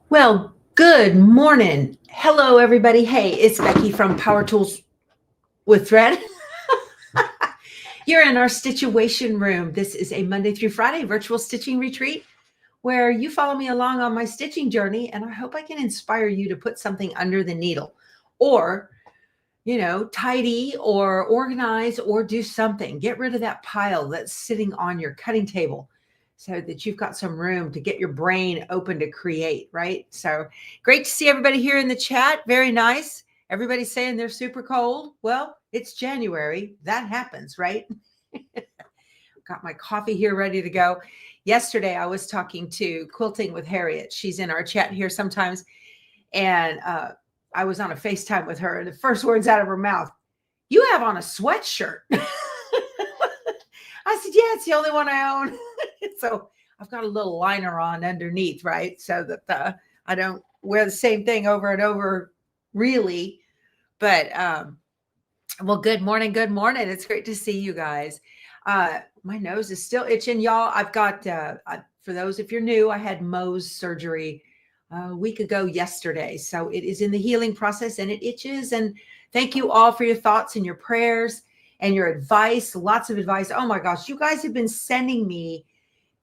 Well, good morning. Hello, everybody. Hey, it's Becky from Power Tools with Thread. You're in our Sitchuation room. This is a Monday through Friday virtual stitching retreat where you follow me along on my stitching journey, and I hope I can inspire you to put something under the needle or, tidy or organize or do something. Get rid of that pile that's sitting on your cutting table so that you've got some room to get your brain open to create, right? So great to see everybody here in the chat. Very nice. Everybody's saying they're super cold. Well, it's January. That happens, right? Got my coffee here ready to go. Yesterday, I was talking to Quilting with Harriet. She's in our chat here sometimes. And I was on a FaceTime with her, and the first words out of her mouth, "You have on a sweatshirt." I said, "Yeah, it's the only one I own." So I've got a little liner on underneath, right? So that I don't wear the same thing over and over, really. But well, good morning. Good morning. It's great to see you guys. My nose is still itching, y'all. I've got, for those, if you're new, I had Mohs surgery a week ago yesterday. So it is in the healing process and it itches. And thank you all for your thoughts and your prayers and your advice. Lots of advice. Oh my gosh, you guys have been sending me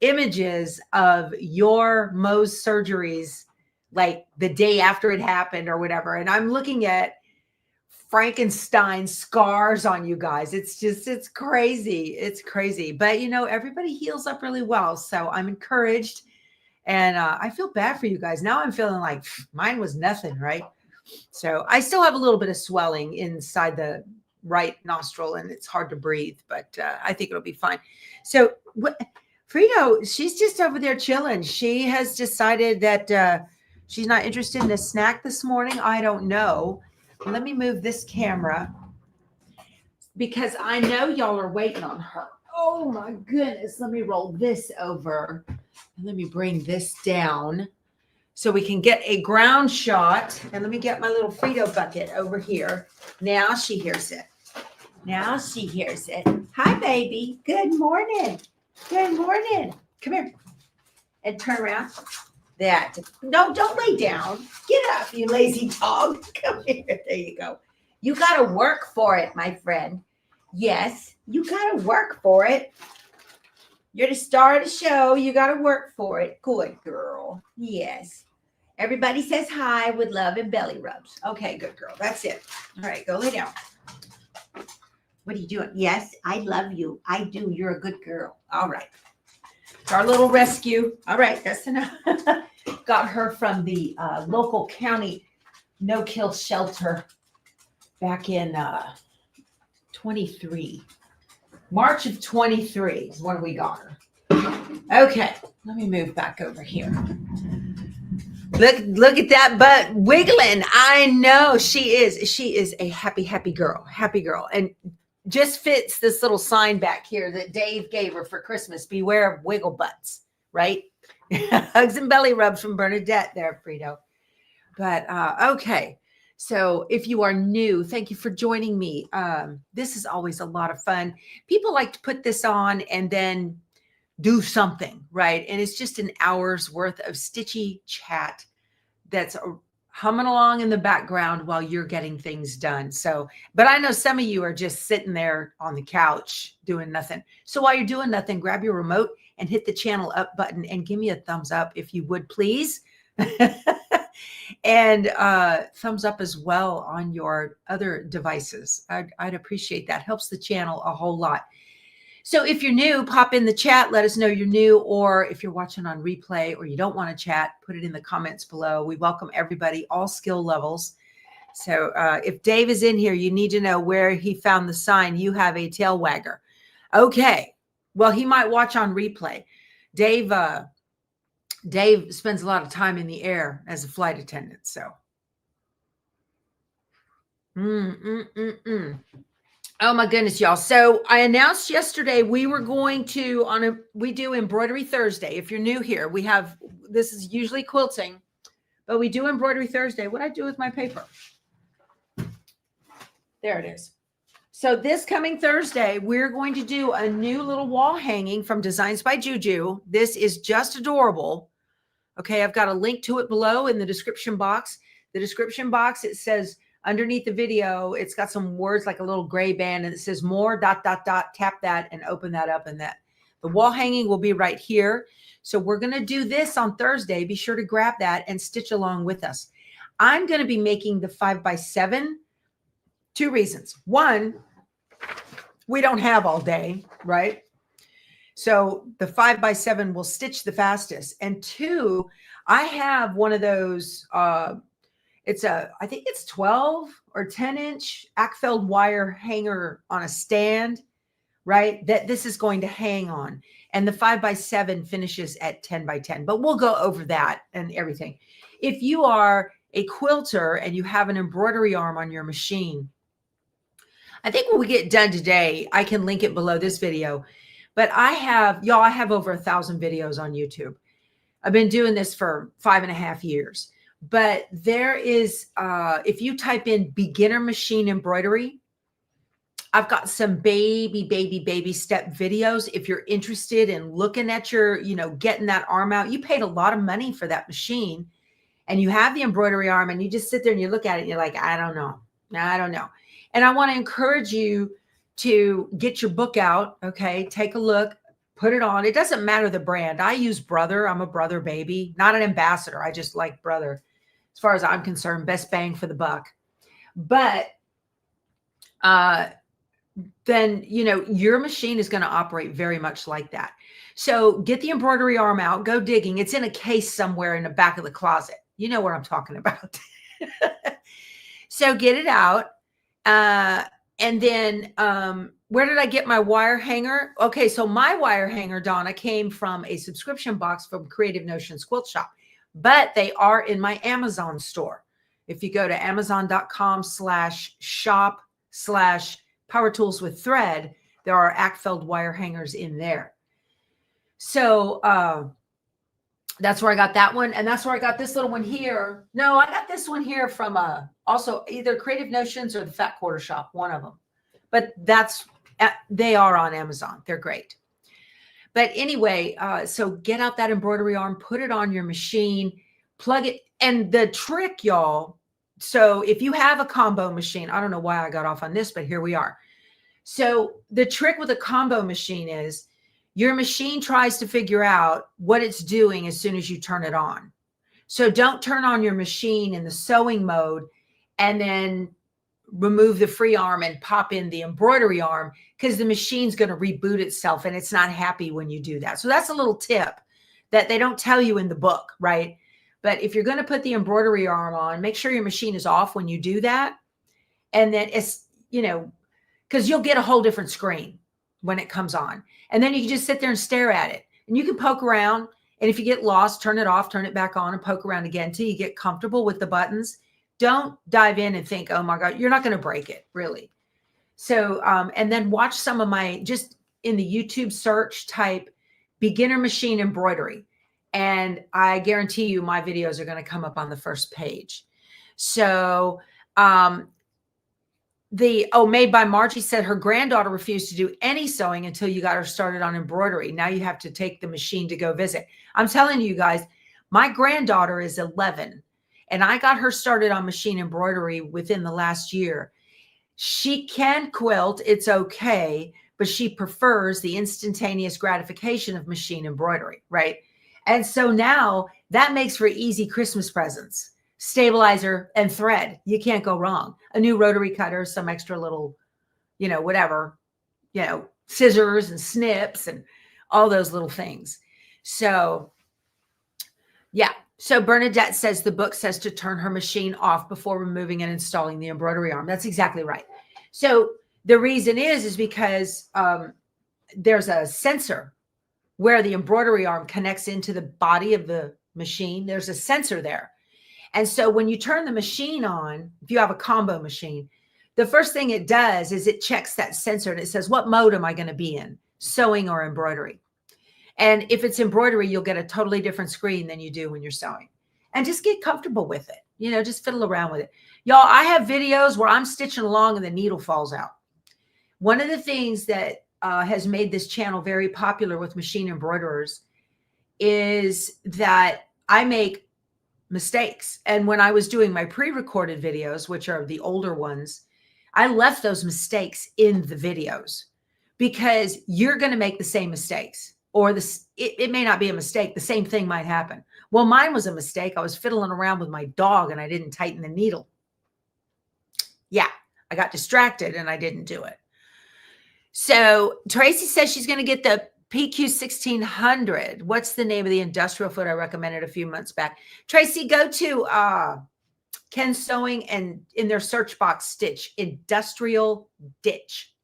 images of your Mohs surgeries like the day after it happened or whatever. And I'm looking at Frankenstein scars on you guys. It's crazy. It's crazy. But, everybody heals up really well. So I'm encouraged. And I feel bad for you guys. Now I'm feeling like mine was nothing, right? So I still have a little bit of swelling inside the right nostril, and it's hard to breathe, but I think it'll be fine. So Fredo, she's just over there chilling. She has decided that she's not interested in a snack this morning. I don't know. Let me move this camera because I know y'all are waiting on her. Oh my goodness. Let me roll this over. And let me bring this down so we can get a ground shot. And let me get my little Fredo bucket over here. Now she hears it. Now she hears it. Hi, baby. Good morning. Good morning. Come here. And turn around. That. No, don't lay down. Get up, you lazy dog. Come here. There you go. You got to work for it, my friend. Yes, you got to work for it. You're the star of the show. You got to work for it. Good girl. Yes. Everybody says hi with love and belly rubs. Okay, good girl. That's it. All right, go lay down. What are you doing? Yes, I love you. I do. You're a good girl. All right. It's our little rescue. All right, that's enough. Got her from the local county no-kill shelter back in 23. March of 23 is when we got her. Okay, let me move back over here. Look at that butt wiggling. I know she is a happy girl. Happy girl. And just fits this little sign back here that Dave gave her for Christmas. Beware of wiggle butts, right? Hugs and belly rubs from Bernadette there, Fredo. But okay. So if you are new, thank you for joining me. This is always a lot of fun. People like to put this on and then do something, right? And it's just an hour's worth of stitchy chat that's humming along in the background while you're getting things done. So, but I know some of you are just sitting there on the couch doing nothing. So while you're doing nothing, grab your remote and hit the channel up button and give me a thumbs up if you would, please. And thumbs up as well on your other devices. I'd appreciate that. Helps the channel a whole lot. So if you're new, pop in the chat. Let us know you're new. Or if you're watching on replay or you don't want to chat, put it in the comments below. We welcome everybody, all skill levels. So if Dave is in here, you need to know where he found the sign, "You have a tail wagger." Okay. Well, he might watch on replay. Dave spends a lot of time in the air as a flight attendant. So. Oh my goodness, y'all. So I announced yesterday we were going to we do Embroidery Thursday. If you're new here, this is usually quilting, but we do Embroidery Thursday. What I do with my paper? There it is. So this coming Thursday, we're going to do a new little wall hanging from Designs by Juju. This is just adorable. Okay, I've got a link to it below in the description box. The description box, it says underneath the video, it's got some words like a little gray band and it says more, ... Tap that and open that up, and that the wall hanging will be right here. So we're going to do this on Thursday. Be sure to grab that and stitch along with us. I'm going to be making the 5x7. 2 reasons. One, we don't have all day, right? So the 5x7 will stitch the fastest. And 2, I have one of those, I think it's 12 or 10 inch Ackfeld wire hanger on a stand, right? That this is going to hang on. And the 5x7 finishes at 10x10, but we'll go over that and everything. If you are a quilter and you have an embroidery arm on your machine, I think when we get done today, I can link it below this video. But I have over 1,000 videos on YouTube. I've been doing this for 5.5 years. But there is, if you type in beginner machine embroidery, I've got some baby step videos. If you're interested in looking at your, getting that arm out, you paid a lot of money for that machine and you have the embroidery arm and you just sit there and you look at it and you're like, I don't know. And I want to encourage you to get your book out. Okay. Take a look, put it on. It doesn't matter the brand. I use Brother. I'm a Brother baby, not an ambassador. I just like Brother. As far as I'm concerned, best bang for the buck. But then, your machine is going to operate very much like that. So get the embroidery arm out, go digging. It's in a case somewhere in the back of the closet. You know what I'm talking about. So get it out. And then where did I get my wire hanger? Okay, so my wire hanger, Donna, came from a subscription box from Creative Notions Quilt Shop, but they are in my Amazon store. If you go to amazon.com/shop/Power Tools with Thread, there are Ackfeld wire hangers in there. So that's where I got that one. And that's where I got this little one here. No, I got this one here from also either Creative Notions or the Fat Quarter Shop, one of them. But they are on Amazon. They're great. But anyway, so get out that embroidery arm, put it on your machine, plug it. And the trick, y'all, so if you have a combo machine, I don't know why I got off on this, but here we are. So the trick with a combo machine is your machine tries to figure out what it's doing as soon as you turn it on. So don't turn on your machine in the sewing mode and then remove the free arm and pop in the embroidery arm, because the machine's going to reboot itself and it's not happy when you do that. So that's a little tip that they don't tell you in the book, right? But if you're going to put the embroidery arm on, make sure your machine is off when you do that. And then it's, because you'll get a whole different screen when it comes on. And then you can just sit there and stare at it. And you can poke around. And if you get lost, turn it off, turn it back on, and poke around again until you get comfortable with the buttons. Don't dive in and think, oh my God, you're not going to break it, really. So, and then watch some of my, just in the YouTube search, type beginner machine embroidery. And I guarantee you my videos are going to come up on the first page. So, Made by Margie said her granddaughter refused to do any sewing until you got her started on embroidery. Now you have to take the machine to go visit. I'm telling you guys, my granddaughter is 11 and I got her started on machine embroidery within the last year. She can quilt, it's okay, but she prefers the instantaneous gratification of machine embroidery, right? And so now that makes for easy Christmas presents. Stabilizer and thread. You can't go wrong. A new rotary cutter, some extra little, whatever, scissors and snips and all those little things. So, yeah. So Bernadette says the book says to turn her machine off before removing and installing the embroidery arm. That's exactly right. So the reason is because there's a sensor where the embroidery arm connects into the body of the machine. There's a sensor there. And so when you turn the machine on, if you have a combo machine, the first thing it does is it checks that sensor and it says, what mode am I going to be in, sewing or embroidery? And if it's embroidery, you'll get a totally different screen than you do when you're sewing. And just get comfortable with it. Just fiddle around with it. Y'all, I have videos where I'm stitching along and the needle falls out. One of the things that has made this channel very popular with machine embroiderers is that I make mistakes. And when I was doing my pre-recorded videos, which are the older ones, I left those mistakes in the videos because you're going to make the same mistakes, or this, it may not be a mistake. The same thing might happen. Well, mine was a mistake. I was fiddling around with my dog and I didn't tighten the needle. Yeah, I got distracted and I didn't do it. So Tracy says she's going to get the PQ 1600. What's the name of the industrial foot I recommended a few months back? Tracy, go to Ken Sewing and in their search box, stitch industrial ditch,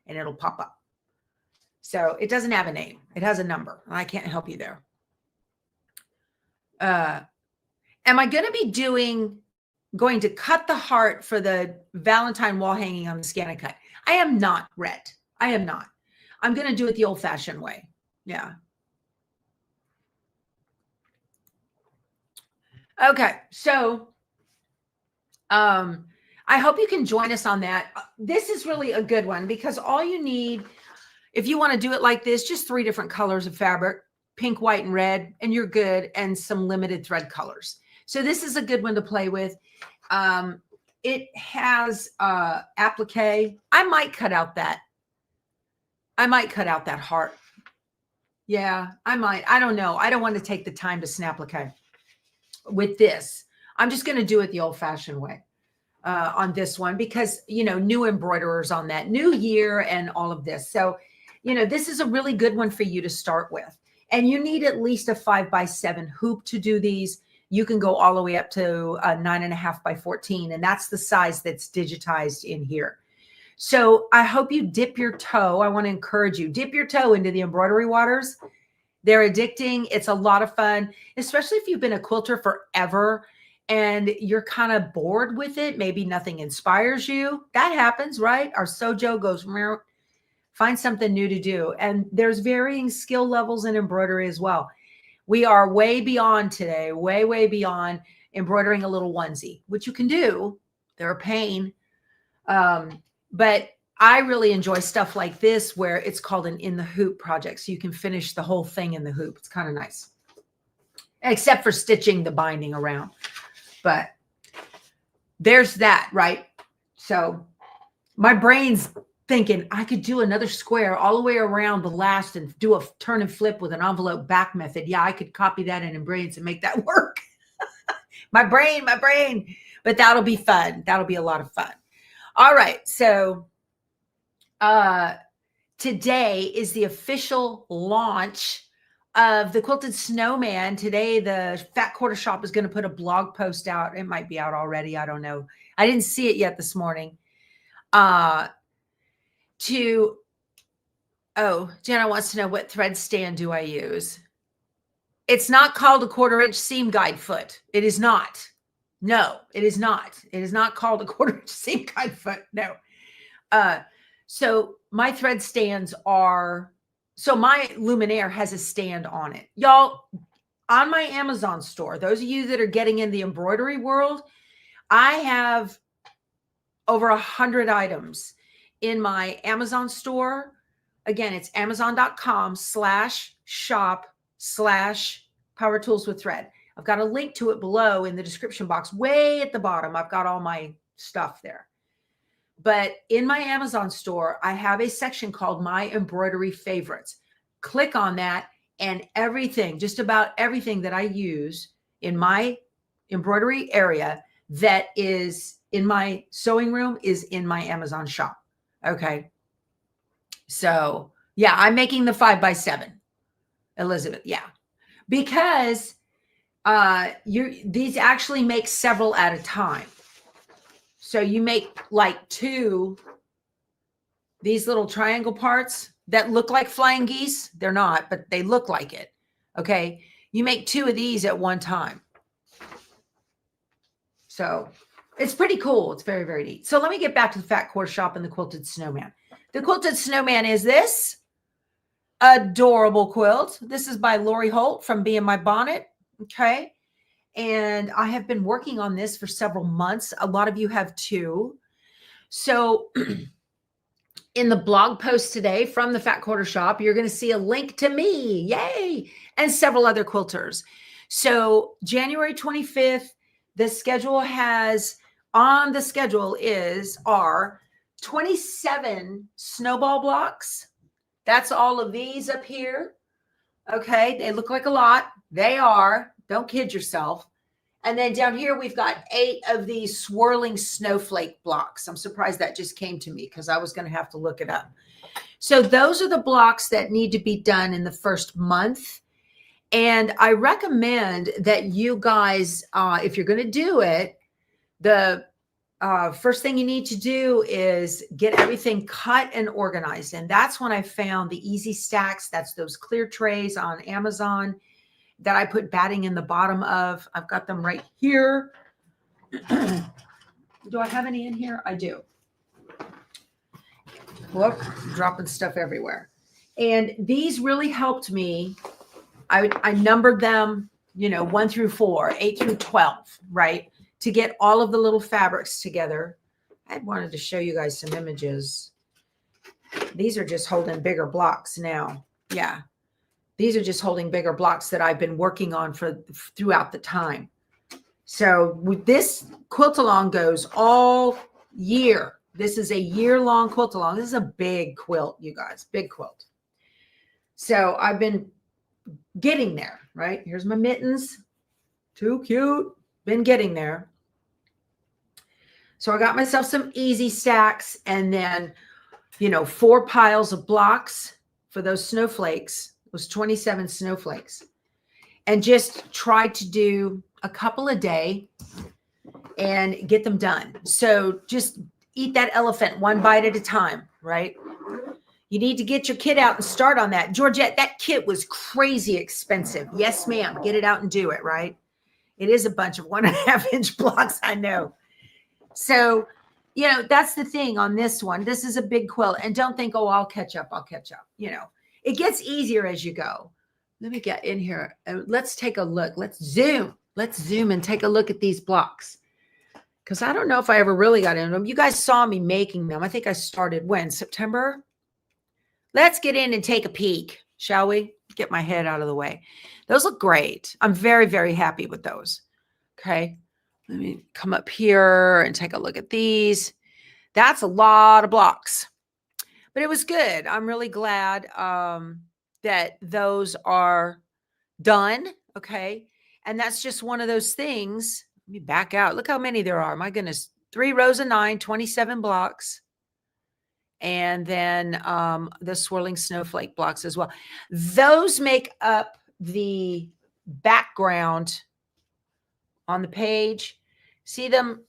and it'll pop up. So it doesn't have a name. It has a number. I can't help you there. Am I going to be going to cut the heart for the Valentine wall hanging on the ScanNCut? I am not, Rhett. I am not. I'm going to do it the old-fashioned way. Yeah. Okay. So I hope you can join us on that. This is really a good one because all you need, if you want to do it like this, just 3 different colors of fabric, pink, white, and red, and you're good, and some limited thread colors. So this is a good one to play with. It has applique. I might cut out that heart. Yeah, I might. I don't know. I don't want to take the time to snap applique with this. I'm just going to do it the old-fashioned way on this one because, you know, new embroiderers on that new year and all of this. So, you know, this is a really good one for you to start with. And you need at least a 5x7 hoop to do these. You can go all the way up to 9.5 by 14. And that's the size that's digitized in here. So I hope you dip your toe. I want to encourage you, dip your toe into the embroidery waters. They're addicting. It's a lot of fun, especially if you've been a quilter forever and you're kind of bored with it. Maybe nothing inspires you. That happens, right? Our sojo goes, find something new to do. And there's varying skill levels in embroidery as well. We are way beyond today, way, way beyond embroidering a little onesie, which you can do. They're a pain. But I really enjoy stuff like this where it's called an in the hoop project. So you can finish the whole thing in the hoop. It's kind of nice, except for stitching the binding around. But there's that, right? So my brain's thinking I could do another square all the way around the last and do a turn and flip with an envelope back method. Yeah, I could copy that in Embroidery and make that work. my brain. But that'll be fun. That'll be a lot of fun. All right. So today is the official launch of the Quilted Snowman. Today, the Fat Quarter Shop is going to put a blog post out. It might be out already. I don't know. I didn't see it yet this morning. Jenna wants to know, what thread stand do I use? It's not called a 1/4-inch seam guide foot. It is not. No, it is not. It is not called a 1/4-inch seam guide foot. No. So my thread stands are, so my Luminaire has a stand on it. Y'all, on my Amazon store, those of you that are getting in the embroidery world, I have over 100 items in my Amazon store. Again, it's amazon.com/shop/power tools with thread. I've got a link to it below in the description box, way at the bottom. I've got all my stuff there. But in my Amazon store, I have a section called My Embroidery Favorites. Click on that, and everything, just about everything that I use in my embroidery area that is in my sewing room is in my Amazon shop. Okay. So yeah, I'm making the 5x7, Elizabeth. Yeah. Because these actually make several at a time. So you make like 2, these little triangle parts that look like flying geese. They're not, but they look like it. Okay. You make 2 of these at one time. So it's pretty cool. It's very, very neat. So let me get back to the Fat Quarter Shop and the Quilted Snowman. The Quilted Snowman is this adorable quilt. This is by Lori Holt from Be in My Bonnet. Okay. And I have been working on this for several months. A lot of you have too. So in the blog post today from the Fat Quarter Shop, you're going to see a link to me. Yay. And several other quilters. So January 25th, the schedule has on the schedule are 27 snowball blocks. That's all of these up here. Okay. They look like a lot. They are. Don't kid yourself. And then down here, we've got 8 of these swirling snowflake blocks. I'm surprised that just came to me because I was going to have to look it up. So those are the blocks that need to be done in the first month. And I recommend that you guys, if you're going to do it, the first thing you need to do is get everything cut and organized. And that's when I found the easy stacks. That's those clear trays on Amazon that I put batting in the bottom of. I've got them right here. Do I have any in here? I do. Whoop, dropping stuff everywhere. And these really helped me. I numbered them, 1 through 4, 8 through 12, right? To get all of the little fabrics together. I wanted to show you guys some images. These are just holding bigger blocks now. Yeah. These are just holding bigger blocks that I've been working on throughout the time. So with this quilt along goes all year. This is a year-long quilt along. This is a big quilt, you guys, big quilt. So I've been getting there, right? Here's my mittens. Too cute. Been getting there. So I got myself some easy stacks and then, 4 piles of blocks for those snowflakes. It was 27 snowflakes. And just try to do a couple a day and get them done. So just eat that elephant one bite at a time, right? You need to get your kit out and start on that. Georgette, that kit was crazy expensive. Yes, ma'am. Get it out and do it, right? It is a bunch of 1.5 inch blocks, I know. So, that's the thing on this one. This is a big quilt. And don't think, oh, I'll catch up. It gets easier as you go. Let me get in here. Let's take a look. Let's zoom and take a look at these blocks. Because I don't know if I ever really got into them. You guys saw me making them. I think I started when? September? Let's get in and take a peek, shall we? Get my head out of the way. Those look great. I'm very, very happy with those. Okay. Let me come up here and take a look at these. That's a lot of blocks, but it was good. I'm really glad that those are done. Okay. And that's just one of those things. Let me back out. Look how many there are. My goodness. 3 rows of 9, 27 blocks. And then the swirling snowflake blocks as well. Those make up the background on the page. See them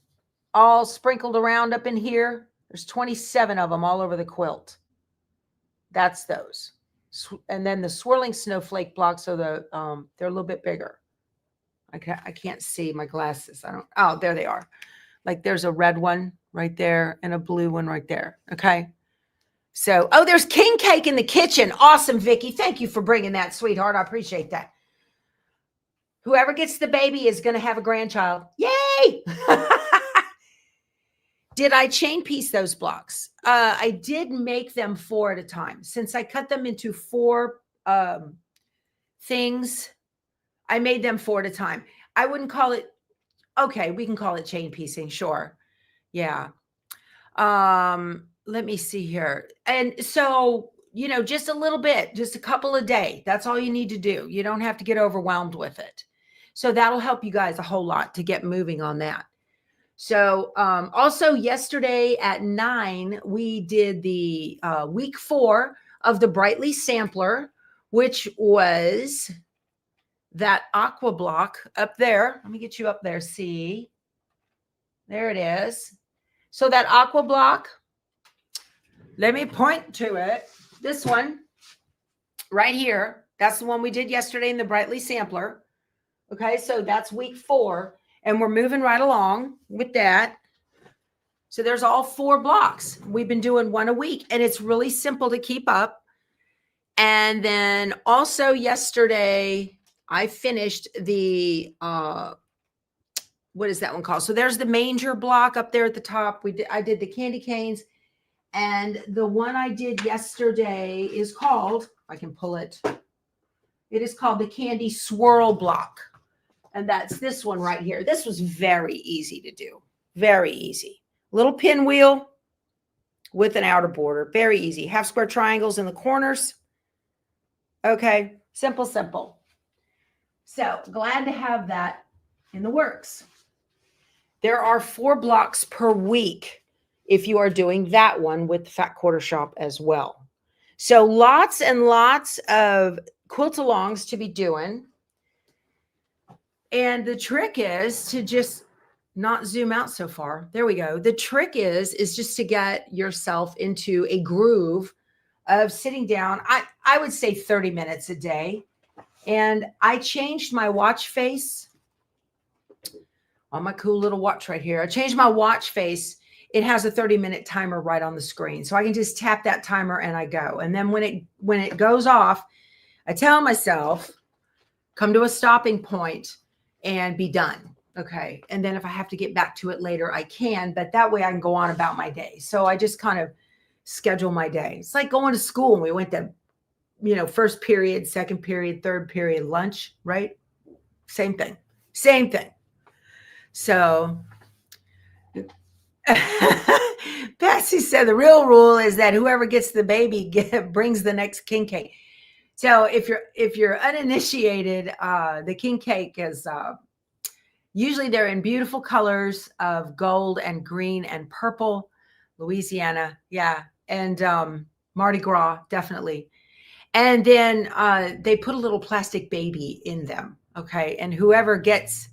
all sprinkled around up in here? There's 27 of them all over the quilt. That's those. And then the swirling snowflake blocks are they're a little bit bigger. I can't see my glasses. Oh, there they are. Like there's a red one right there and a blue one right there. Okay. So, there's king cake in the kitchen. Awesome, Vicki. Thank you for bringing that, sweetheart. I appreciate that. Whoever gets the baby is going to have a grandchild. Yay! Did I chain piece those blocks? I did make them 4 at a time. Since I cut them into 4 things, I made them 4 at a time. I wouldn't call it, okay, we can call it chain piecing, sure. Yeah. Let me see here. And so, just a little bit, just a couple a day. That's all you need to do. You don't have to get overwhelmed with it. So that'll help you guys a whole lot to get moving on that. So also yesterday at 9, we did the week 4 of the Brightly Sampler, which was that aqua block up there. Let me get you up there. See, there it is. So that aqua block, let me point to it. This one right here. That's the one we did yesterday in the Brightly Sampler. Okay, so that's week 4. And we're moving right along with that. So there's all 4 blocks. We've been doing 1 a week. And it's really simple to keep up. And then also yesterday, I finished the, what is that one called? So there's the manger block up there at the top. I did the candy canes. And the one I did yesterday is called, if I can pull it, it is called the candy swirl block. And that's this one right here. This was very easy to do. Very easy. Little pinwheel with an outer border. Very easy. Half square triangles in the corners. Okay. Simple, simple. So glad to have that in the works. There are 4 blocks per week if you are doing that one with Fat Quarter Shop as well. So lots and lots of quilt-alongs to be doing. And the trick is to just not zoom out so far. There we go. The trick is just to get yourself into a groove of sitting down. I would say 30 minutes a day. And I changed my watch face on my cool little watch right here. I changed my watch face. It has a 30-minute timer right on the screen. So I can just tap that timer and I go. And then when it goes off, I tell myself, come to a stopping point and be done. Okay. And then if I have to get back to it later, I can, but that way I can go on about my day. So I just kind of schedule my day. It's like going to school and we went to, first period, second period, third period, lunch, right? Same thing. Same thing. So Patsy said the real rule is that whoever gets the baby brings the next king cake. So if you're uninitiated, the king cake is usually they're in beautiful colors of gold and green and purple. Louisiana, yeah, and Mardi Gras, definitely. And then they put a little plastic baby in them, okay? And whoever gets,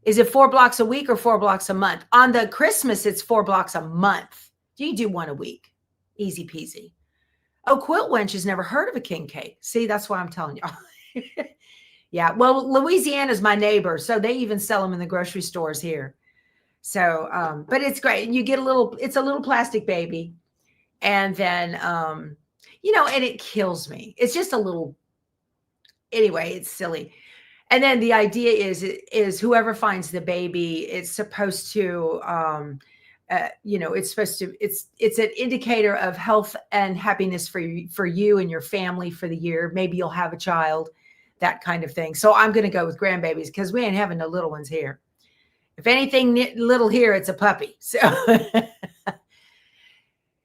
is it 4 blocks a week or 4 blocks a month? On the Christmas, it's 4 blocks a month. You do 1 a week, easy peasy. Oh, Quilt Wench has never heard of a king cake. See, that's why I'm telling you. Yeah, well, Louisiana's my neighbor, so they even sell them in the grocery stores here. So, but it's great. You get it's a little plastic baby. And then, and it kills me. It's just a little, anyway, it's silly. And then the idea is whoever finds the baby, it's supposed to, it's supposed to, it's an indicator of health and happiness for you and your family for the year. Maybe you'll have a child, that kind of thing. So I'm going to go with grandbabies because we ain't having no little ones here. If anything little here, it's a puppy. So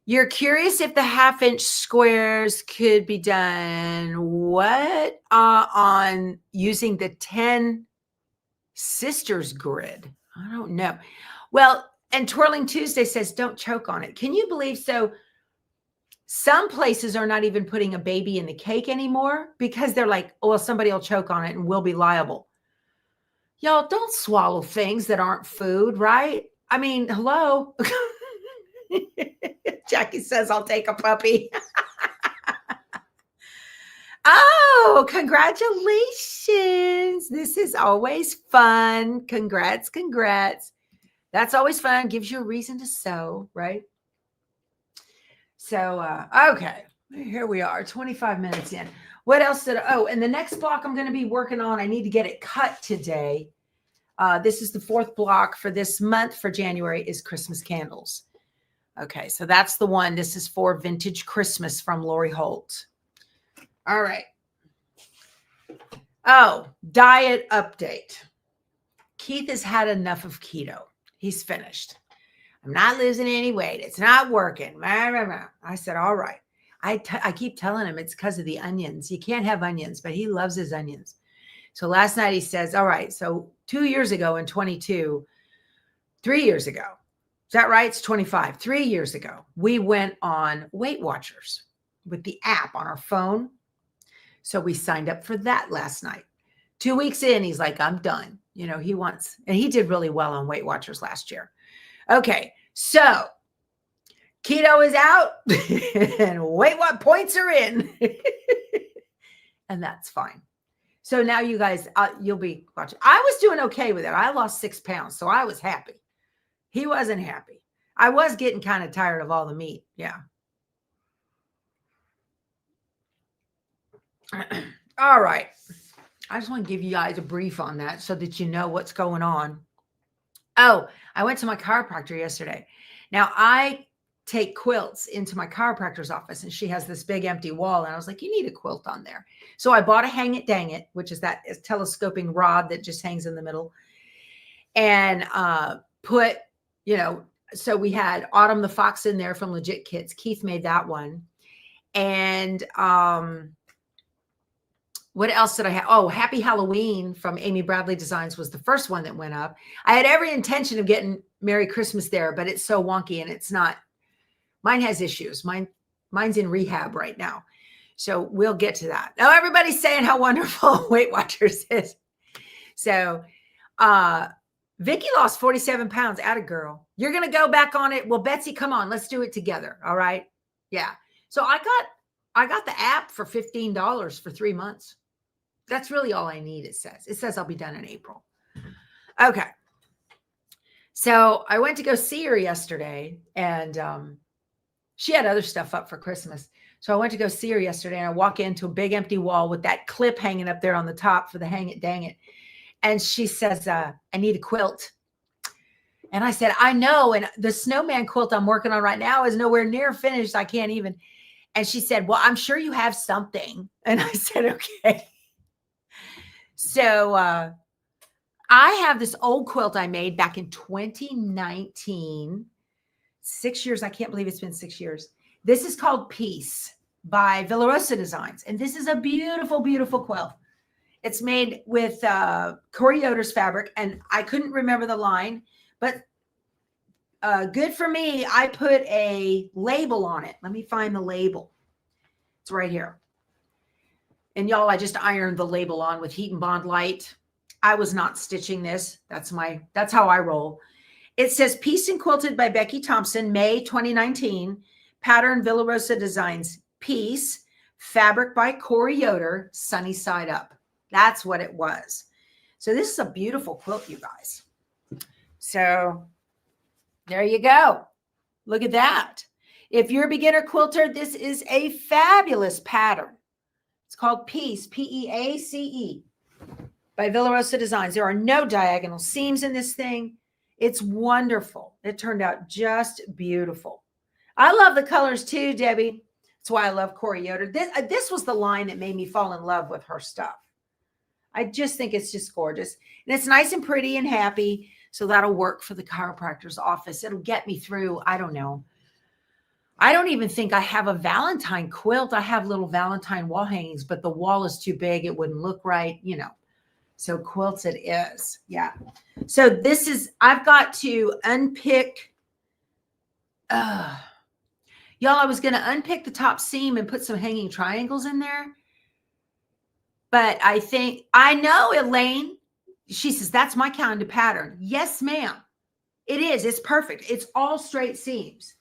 you're curious if the 1/2-inch squares could be done on using the 10 Sisters grid. I don't know. Well, and Twirling Tuesday says, don't choke on it. Can you believe so? Some places are not even putting a baby in the cake anymore because they're like, oh, well, somebody will choke on it and we'll be liable. Y'all don't swallow things that aren't food, right? I mean, hello. Jackie says, I'll take a puppy. Oh, congratulations. This is always fun. Congrats. That's always fun. Gives you a reason to sew, right? So, okay, here we are, 25 minutes in. What else and the next block I'm going to be working on, I need to get it cut today. This is the 4th block for this month for January is Christmas candles. Okay, so that's the one. This is for Vintage Christmas from Lori Holt. All right. Oh, diet update. Keith has had enough of keto. He's finished. I'm not losing any weight. It's not working. I said, all right. I keep telling him it's because of the onions. You can't have onions, but he loves his onions. So last night he says, all right, so 2 years ago in 22, 3 years ago, is that right? It's 25. 3 years ago, we went on Weight Watchers with the app on our phone. So we signed up for that last night. 2 weeks in, he's like, I'm done. He wants, and he did really well on Weight Watchers last year. Okay, so keto is out and Weight Watch points are in. And that's fine. So now you guys, you'll be watching. I was doing okay with it. I lost 6 pounds, so I was happy. He wasn't happy. I was getting kind of tired of all the meat. Yeah. All right. I just want to give you guys a brief on that so that you know what's going on. Oh, I went to my chiropractor yesterday. Now, I take quilts into my chiropractor's office, and she has this big empty wall. And I was like, you need a quilt on there. So I bought a hang it, dang it, which is that telescoping rod that just hangs in the middle. And put, so we had Autumn the Fox in there from Legit Kits. Keith made that one. And what else did I have? Oh, Happy Halloween from Amy Bradley Designs was the first one that went up. I had every intention of getting Merry Christmas there, but it's so wonky and it's not. Mine has issues. Mine's in rehab right now. So we'll get to that. Now everybody's saying how wonderful Weight Watchers is. So Vicky lost 47 pounds. Atta girl. You're going to go back on it. Well, Betsy, come on. Let's do it together. All right. Yeah. So I got the app for $15 for 3 months. That's really all I need. It says I'll be done in April. Okay. So I went to go see her yesterday, and she had other stuff up for Christmas. So I went to go see her yesterday, and I walk into a big empty wall with that clip hanging up there on the top for the hang it, dang it. And she says, I need a quilt. And I said, I know. And the snowman quilt I'm working on right now is nowhere near finished. I can't even. And she said, well, I'm sure you have something. And I said, okay. So I have this old quilt I made back in 2019. 6 years. I can't believe it's been 6 years. This is called Peace by Villarosa Designs. And this is a beautiful, beautiful quilt. It's made with Corey Yoder's fabric. And I couldn't remember the line, but good for me. I put a label on it. Let me find the label. It's right here. And y'all, I just ironed the label on with Heat and Bond Light. I was not stitching this. That's how I roll. It says Pieced and Quilted by Becky Thompson, May 2019. Pattern Villarosa Designs, Piece. Fabric by Corey Yoder, Sunny Side Up. That's what it was. So this is a beautiful quilt, you guys. So there you go. Look at that. If you're a beginner quilter, this is a fabulous pattern. It's called Peace, P-E-A-C-E, by Villarosa Designs. There are no diagonal seams in this thing. It's wonderful. It turned out just beautiful. I love the colors too, Debbie. That's why I love Corey Yoder. This was the line that made me fall in love with her stuff. I just think it's just gorgeous. And it's nice and pretty and happy. So that'll work for the chiropractor's office. It'll get me through, I don't know. I don't even think I have a Valentine quilt. I have little Valentine wall hangings, but the wall is too big. It wouldn't look right, So quilts it is. Yeah. So this is, I've got to unpick. Y'all, I was going to unpick the top seam and put some hanging triangles in there. But I know Elaine, she says, that's my calendar pattern. Yes, ma'am. It is. It's perfect. It's all straight seams.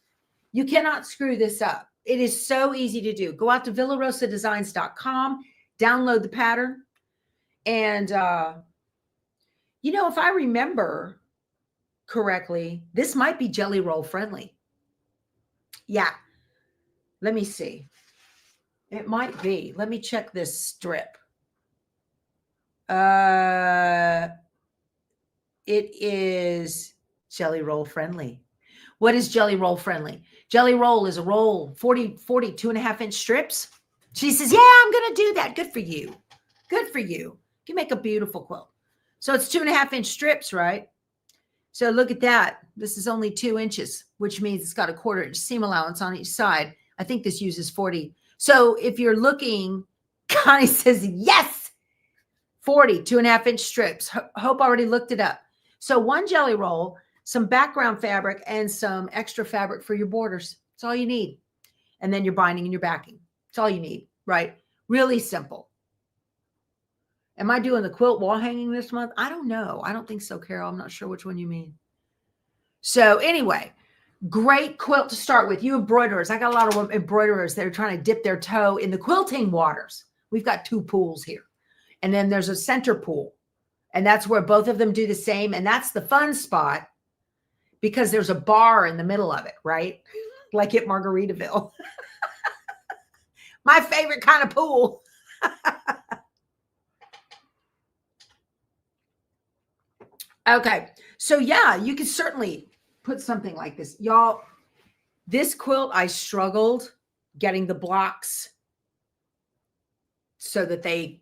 You cannot screw this up. It is so easy to do. Go out to villarosadesigns.com, download the pattern. And, if I remember correctly, this might be jelly roll friendly. Yeah. Let me see. It might be. Let me check this strip. It is jelly roll friendly. What is jelly roll friendly? Jelly roll is a roll, 40, 2.5-inch strips. She says, yeah, I'm going to do that. Good for you. Good for you. You can make a beautiful quilt. So it's 2.5-inch strips, right? So look at that. This is only 2 inches, which means it's got a 1/4-inch seam allowance on each side. I think this uses 40. So if you're looking, Connie says, yes, 40, 2.5-inch strips. Hope already looked it up. So one jelly roll, some background fabric, and some extra fabric for your borders. That's all you need. And then your binding and your backing. That's all you need, right? Really simple. Am I doing the quilt wall hanging this month? I don't know. I don't think so, Carol. I'm not sure which one you mean. So anyway, great quilt to start with. You embroiderers. I got a lot of embroiderers that are trying to dip their toe in the quilting waters. We've got 2 pools here. And then there's a center pool. And that's where both of them do the same. And that's the fun spot because there's a bar in the middle of it, right? Like at Margaritaville. My favorite kind of pool. Okay. So yeah, you can certainly put something like this. Y'all, This quilt, I struggled getting the blocks so that they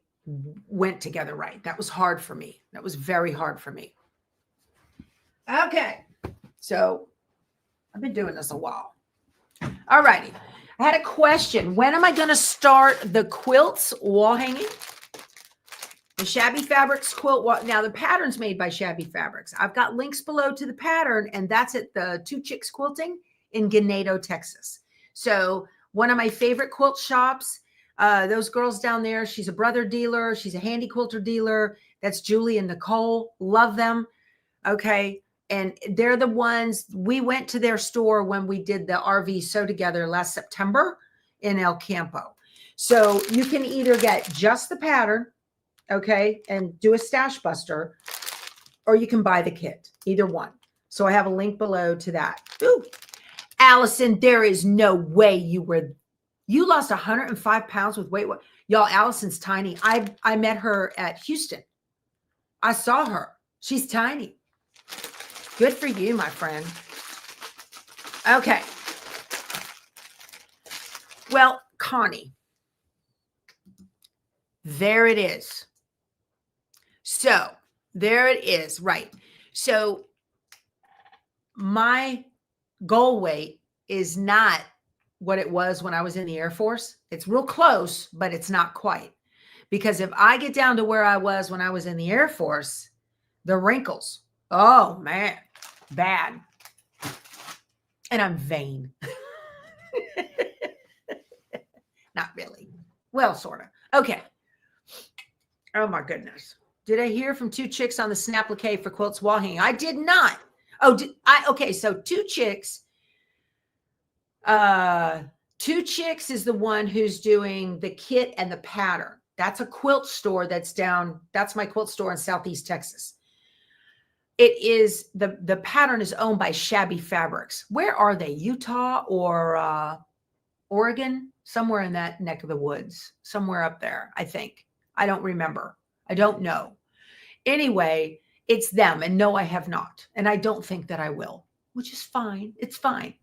went together right. That was hard for me. That was very hard for me. Okay. So I've been doing this a while. All righty. I had a question. When am I going to start the quilts wall hanging? The Shabby Fabrics quilt wall. Now, the pattern's made by Shabby Fabrics. I've got links below to the pattern, and that's at the Two Chicks Quilting in Ganado, Texas. So one of my favorite quilt shops, those girls down there, she's a brother dealer. She's a handy quilter dealer. That's Julie and Nicole. Love them. Okay. And they're the ones, we went to their store when we did the RV Sew Together last September in El Campo. So you can either get just the pattern, okay, and do a stash buster, or you can buy the kit, either one. So I have a link below to that. Ooh, Allison, there is no way you lost 105 pounds with weight. Y'all, Allison's tiny. I met her at Houston. I saw her. She's tiny. Good for you, my friend. Okay. Well, Connie, there it is. So there it is. Right. So my goal weight is not what it was when I was in the Air Force. It's real close, but it's not quite. Because if I get down to where I was when I was in the Air Force, the wrinkles, oh man, bad. And I'm vain. Not really. Well, sort of. Okay. Oh my goodness. Did I hear from Two Chicks on the Snapplique for quilts wall hanging? I did not. Oh, okay. So Two Chicks is the one who's doing the kit and the pattern. That's a quilt store that's my quilt store in Southeast Texas. It is, the pattern is owned by Shabby Fabrics. Where are they? Utah or Oregon? Somewhere in that neck of the woods. Somewhere up there, I think. I don't remember. I don't know. Anyway, it's them. And no, I have not. And I don't think that I will, which is fine. It's fine.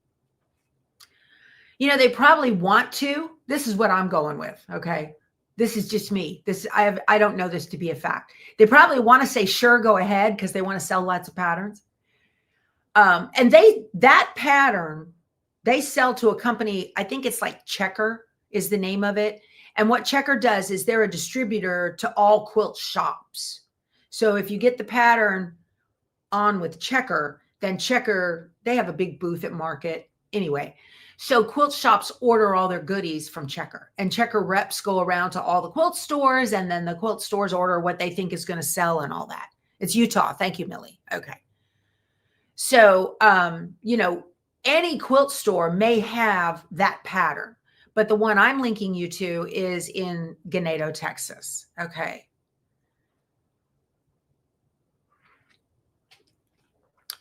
You know, they probably want to. This is what I'm going with. Okay. This is just me. I don't know this to be a fact. They probably want to say, sure, go ahead, because they want to sell lots of patterns. And that pattern, they sell to a company, I think it's like Checker is the name of it. And what Checker does is they're a distributor to all quilt shops. So if you get the pattern on with Checker, then Checker, they have a big booth at Market. Anyway, so quilt shops order all their goodies from Checker, and Checker reps go around to all the quilt stores, and then the quilt stores order what they think is going to sell and all that. It's Utah. Thank you, Millie. Okay. So, you know, any quilt store may have that pattern, but the one I'm linking you to is in Ganado, Texas. Okay.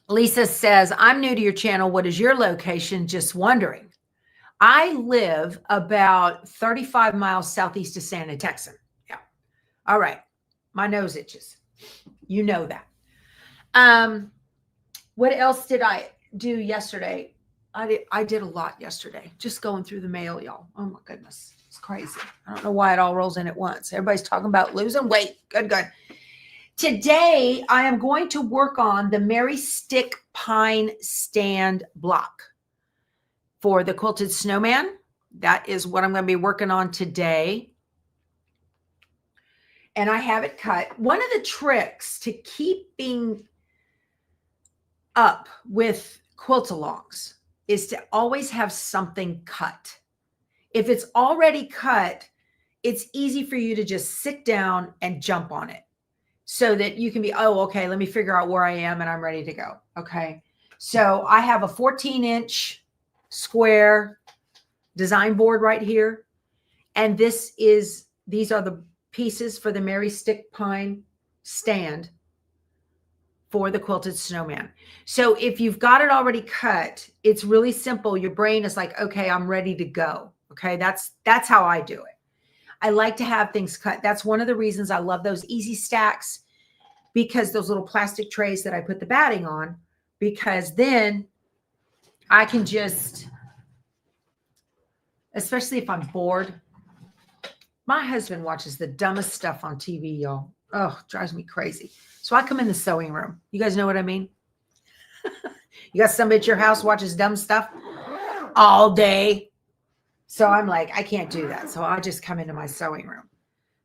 Lisa says, I'm new to your channel. What is your location? Just wondering. I live about 35 miles southeast of San Texas. Yeah. All right. My nose itches. You know that. What else did I do yesterday? I did a lot yesterday. Just going through the mail, y'all. Oh my goodness. It's crazy. I don't know why it all rolls in at once. Everybody's talking about losing weight. Good. Today, I am going to work on the Mary Stick Pine Stand Block for the Quilted Snowman. That is what I'm going to be working on today. And I have it cut. One of the tricks to keeping up with quilt-alongs is to always have something cut. If it's already cut, it's easy for you to just sit down and jump on it so that you can be, oh, okay, let me figure out where I am and I'm ready to go. Okay. So I have a 14-inch square design board right here. And these are the pieces for the Mary Stick Pine stand for the Quilted Snowman. So if you've got it already cut, it's really simple. Your brain is like, okay, I'm ready to go. Okay. That's how I do it. I like to have things cut. That's one of the reasons I love those easy stacks, because those little plastic trays that I put the batting on, because then I can just especially if I'm bored. My husband watches the dumbest stuff on TV, y'all. Oh, drives me crazy. So I come in the sewing room. You guys know what I mean? You got somebody at your house watches dumb stuff all day. So I'm like, I can't do that. So I just come into my sewing room.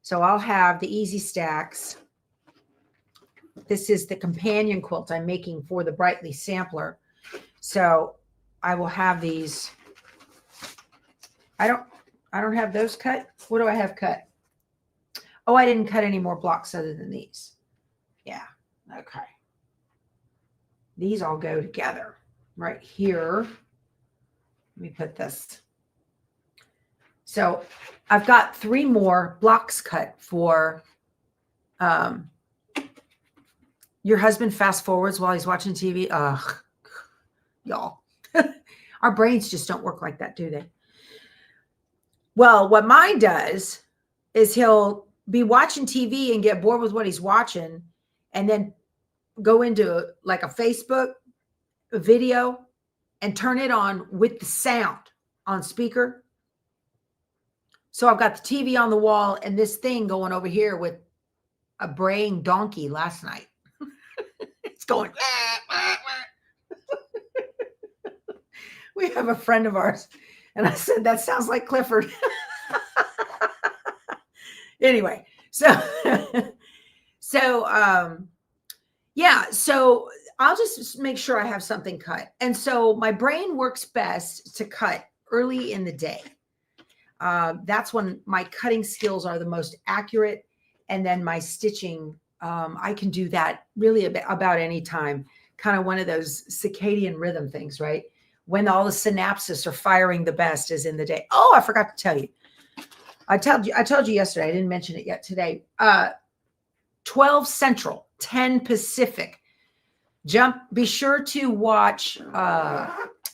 So I'll have the easy stacks. This is the companion quilt I'm making for the Brightly sampler. So I will have these. I don't have those cut. What do I have cut? Oh, I didn't cut any more blocks other than these. Yeah. Okay. These all go together right here. Let me put this. So I've got 3 more blocks cut for your husband fast forwards while he's watching TV. Ugh, y'all. Our brains just don't work like that, do they? Well, what mine does is he'll be watching TV and get bored with what he's watching and then go into like a Facebook video and turn it on with the sound on speaker. So I've got the TV on the wall and this thing going over here with a braying donkey last night. It's going. We have a friend of ours. And I said, that sounds like Clifford. Anyway, yeah, so I'll just make sure I have something cut. And so my brain works best to cut early in the day. That's when my cutting skills are the most accurate. And then my stitching, I can do that really about any time. Kind of one of those circadian rhythm things, right? When all the synapses are firing the best is in the day. Oh, I forgot to tell you. I told you yesterday. I didn't mention it yet today. 12 Central, 10 Pacific. Be sure to watch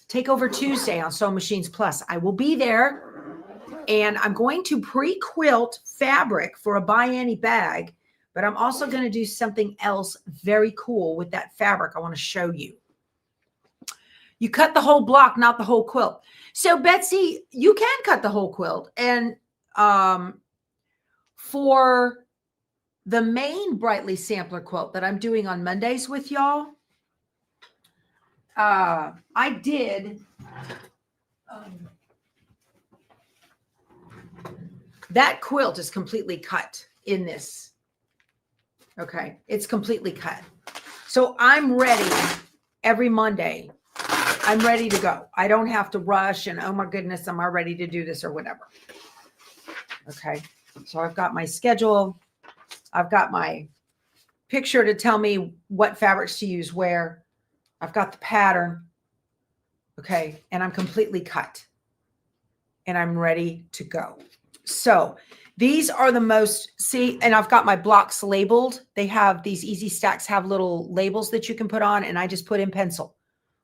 Takeover Tuesday on Sewing Machines Plus. I will be there, and I'm going to pre-quilt fabric for a buy any bag, but I'm also going to do something else very cool with that fabric I want to show you. You cut the whole block, not the whole quilt. So Betsy, you can cut the whole quilt. And for the main Brightly sampler quilt that I'm doing on Mondays with y'all, I did that quilt is completely cut in this. Okay, it's completely cut. So I'm ready every Monday. I'm ready to go. I don't have to rush and, oh my goodness, am I ready to do this or whatever. Okay. So I've got my schedule. I've got my picture to tell me what fabrics to use where. I've got the pattern. Okay. And I'm completely cut. And I'm ready to go. So these are the most, see, and I've got my blocks labeled. They have these easy stacks have little labels that you can put on, and I just put in pencil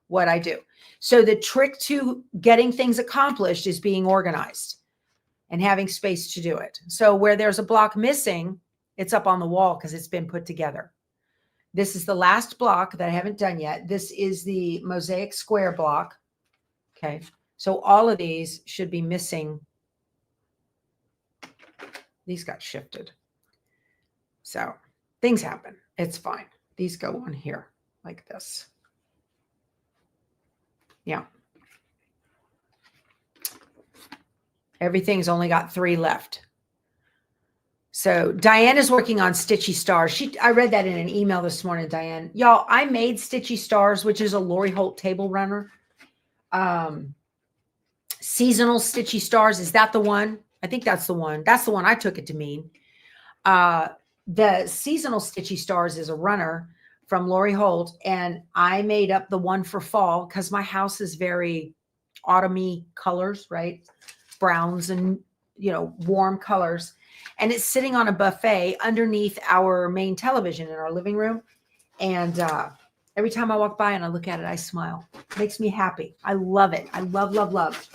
what I do. So the trick to getting things accomplished is being organized and having space to do it. So where there's a block missing, it's up on the wall because it's been put together. This is the last block that I haven't done yet. This is the mosaic square block. Okay. So all of these should be missing. These got shifted. So things happen. It's fine. These go on here like this. Yeah. Everything's only got 3 left. So Diane is working on Stitchy Stars. I read that in an email this morning, Diane. Y'all, I made Stitchy Stars, which is a Lori Holt table runner. Seasonal Stitchy Stars. Is that the one? I think that's the one. That's the one I took it to mean. The Seasonal Stitchy Stars is a runner from Lori Holt, and I made up the one for fall because my house is very autumny colors, right? Browns and, you know, warm colors. And it's sitting on a buffet underneath our main television in our living room. And every time I walk by and I look at it, I smile. It makes me happy. I love it. I love, love, love.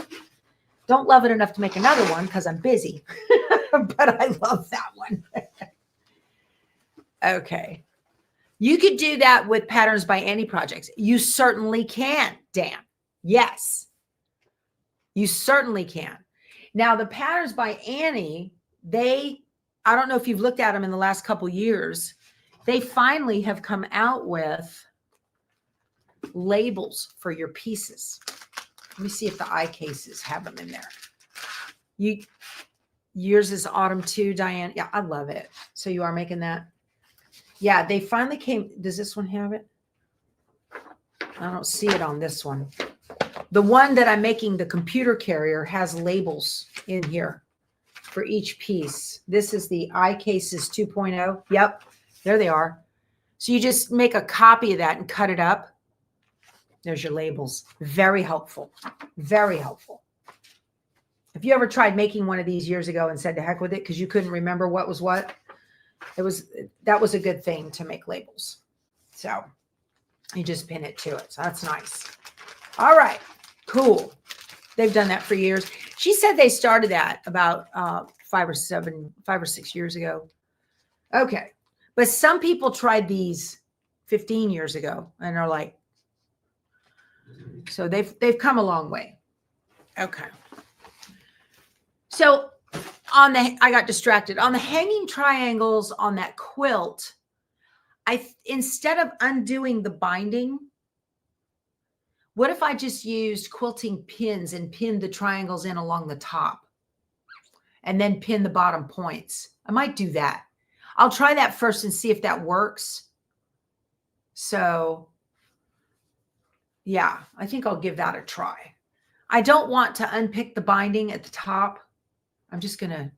Don't love it enough to make another one because I'm busy, but I love that one. Okay. You could do that with patterns by any projects. You certainly can, Dan. Yes, you certainly can. Now the patterns by Annie, I don't know if you've looked at them in the last couple years. They finally have come out with labels for your pieces. Let me see if the eye cases have them in there. Yours is autumn too, Diane. Yeah, I love it. So you are making that? Yeah, they finally came. Does this one have it? I don't see it on this one. The one that I'm making, the computer carrier, has labels in here for each piece. This is the eye cases 2.0. Yep, there they are. So you just make a copy of that and cut it up. There's your labels. Very helpful. Very helpful. If you ever tried making one of these years ago and said to heck with it because you couldn't remember what was what, that was a good thing to make labels. So you just pin it to it. So that's nice. All right, cool. They've done that for years. She said they started that about 5 or 6 years ago. Okay, but some people tried these 15 years ago and are like, so they've come a long way. Okay. So I got distracted. On the hanging triangles on that quilt, instead of undoing the binding, what if I just used quilting pins and pinned the triangles in along the top and then pin the bottom points? I might do that. I'll try that first and see if that works. So yeah, I think I'll give that a try. I don't want to unpick the binding at the top. I'm just going to,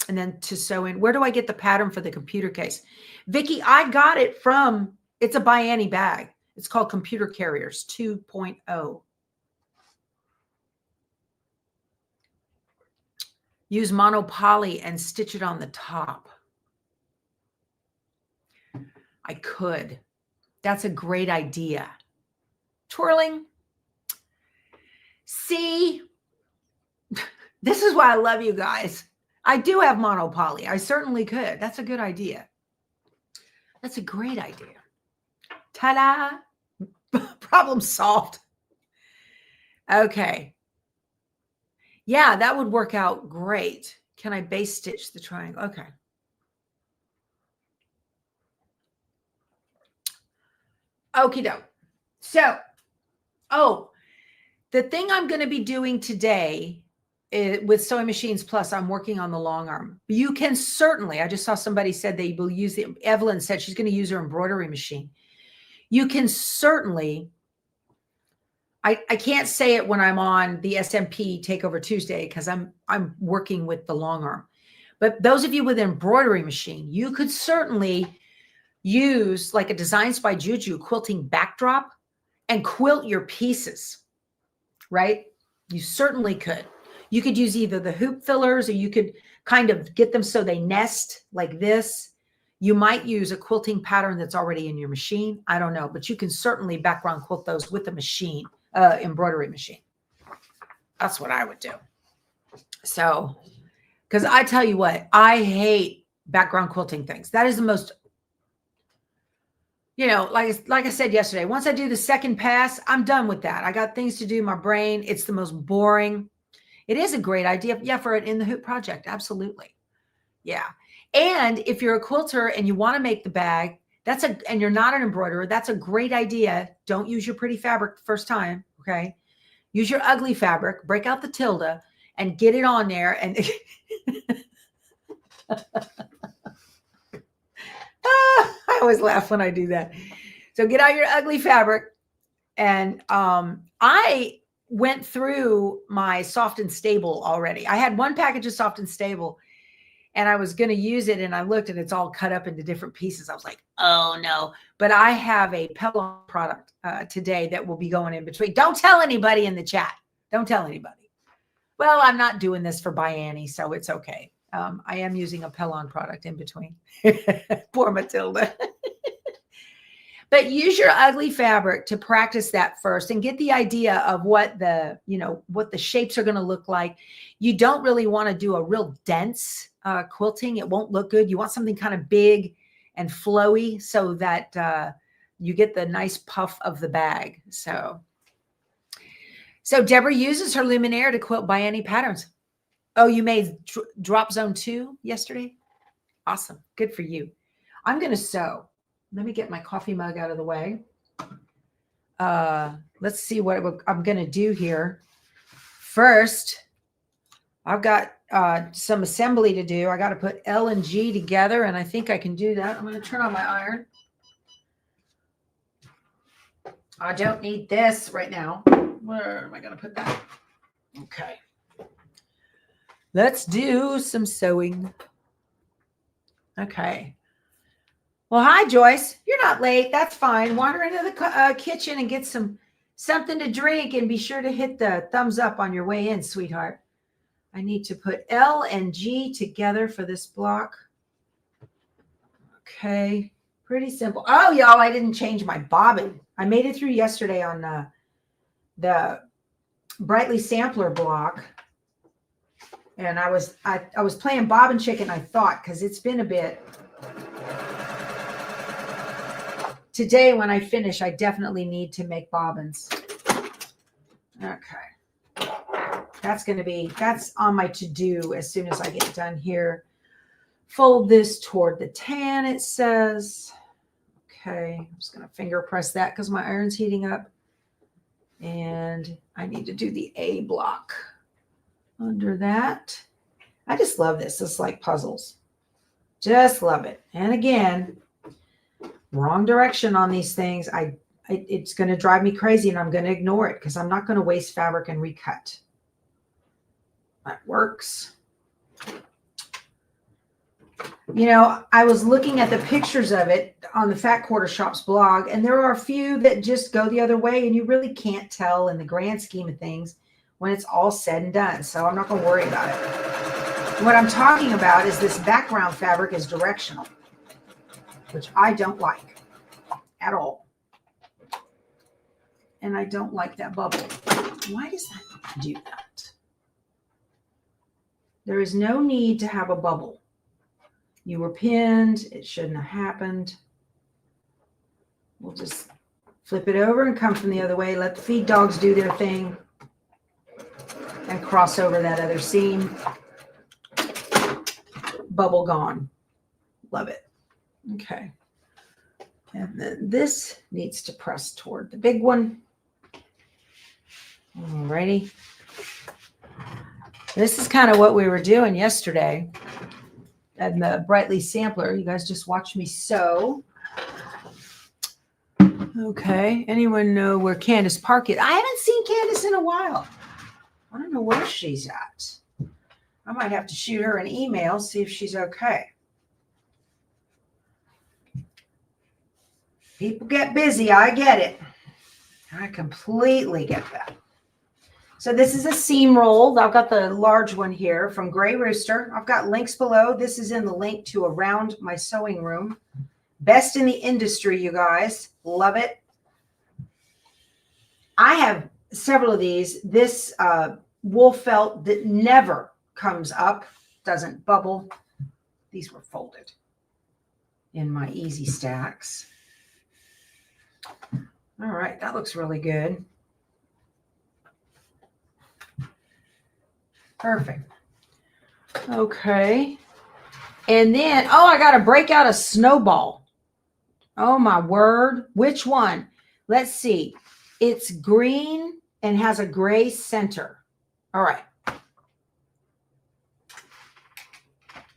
and then to sew in. Where do I get the pattern for the computer case? Vicki, I got it from, it's a by Annie bag. It's called Computer Carriers 2.0. Use monopoly and stitch it on the top. I could. That's a great idea. Twirling. See, this is why I love you guys. I do have monopoly. I certainly could. That's a good idea. That's a great idea. Ta-da! Problem solved. Okay. Yeah, that would work out great. Can I base stitch the triangle? Okay. Okie doke. So, the thing I'm going to be doing today with Sewing Machines Plus, I'm working on the long arm. You can certainly, I just saw somebody said they will use Evelyn said she's going to use her embroidery machine. You can certainly, I can't say it when I'm on the SMP Takeover Tuesday because I'm working with the long arm. But those of you with an embroidery machine, you could certainly use like a Designs by Juju quilting backdrop and quilt your pieces, right? You certainly could. You could use either the hoop fillers or you could kind of get them so they nest like this. You might use a quilting pattern that's already in your machine. I don't know, but you can certainly background quilt those with a machine, embroidery machine. That's what I would do. So, because I tell you what, I hate background quilting things. That is the most, you know, like I said yesterday, once I do the second pass, I'm done with that. I got things to do in my brain. It's the most boring. It is a great idea. Yeah, for an in the hoop project. Absolutely. Yeah. And if you're a quilter and you want to make the bag, and you're not an embroiderer, that's a great idea. Don't use your pretty fabric the first time. Okay. Use your ugly fabric, break out the tilde and get it on there. And I always laugh when I do that. So get out your ugly fabric. And I went through my Soft and Stable already. I had one package of Soft and Stable and I was going to use it. And I looked and it's all cut up into different pieces. I was like, oh no, but I have a Pellon product today that will be going in between. Don't tell anybody in the chat. Don't tell anybody. Well, I'm not doing this for by Annie, so it's okay. I am using a Pellon product in between. Poor Matilda. But use your ugly fabric to practice that first and get the idea of what the shapes are going to look like. You don't really want to do a real dense quilting. It won't look good. You want something kind of big and flowy so that you get the nice puff of the bag. So Deborah uses her Luminaire to quilt by Annie patterns. Oh, you made drop zone 2 yesterday? Awesome. Good for you. I'm going to sew. Let me get my coffee mug out of the way. Let's see what I'm going to do here. First, I've got some assembly to do. I got to put L and G together, and I think I can do that. I'm going to turn on my iron. I don't need this right now. Where am I going to put that? Okay. Let's do some sewing. Okay. Well, hi, Joyce. You're not late. That's fine. Wander into the kitchen and get something to drink, and be sure to hit the thumbs up on your way in, sweetheart. I need to put L and G together for this block. Okay. Pretty simple. Oh, y'all, I didn't change my bobbin. I made it through yesterday on the Brightly Sampler block. And I was playing bobbin chicken, I thought, because it's been a bit. Today, when I finish, I definitely need to make bobbins. Okay. That's on my to-do as soon as I get done here. Fold this toward the tan, it says. Okay, I'm just going to finger press that because my iron's heating up. And I need to do the A block under that. I just love this. It's like puzzles. Just love it. And again, wrong direction on these things. It's going to drive me crazy, and I'm going to ignore it because I'm not going to waste fabric and recut. That works. You know, I was looking at the pictures of it on the Fat Quarter Shop's blog, and there are a few that just go the other way, and you really can't tell in the grand scheme of things when it's all said and done. So I'm not going to worry about it. What I'm talking about is this background fabric is directional, which I don't like at all. And I don't like that bubble. Why does that do that? There is no need to have a bubble. You were pinned. It shouldn't have happened. We'll just flip it over and come from the other way. Let the feed dogs do their thing. And cross over that other seam. Bubble gone. Love it. Okay. And then this needs to press toward the big one. Alrighty. This is kind of what we were doing yesterday. And the Brightly Sampler, you guys just watch me sew. Okay, anyone know where Candace Park is? I haven't seen Candace in a while. I don't know where she's at. I might have to shoot her an email, see if she's okay. People get busy, I get it. I completely get that. So this is a seam roll. I've got the large one here from Gray Rooster. I've got links below. This is in the link to Around My Sewing Room. Best in the industry, you guys. Love it. I have several of these. This wool felt that never comes up, doesn't bubble. These were folded in my easy stacks. All right, that looks really good. Perfect. Okay. And then, oh, I got to break out a snowball. Oh, my word. Which one? Let's see. It's green and has a gray center. All right.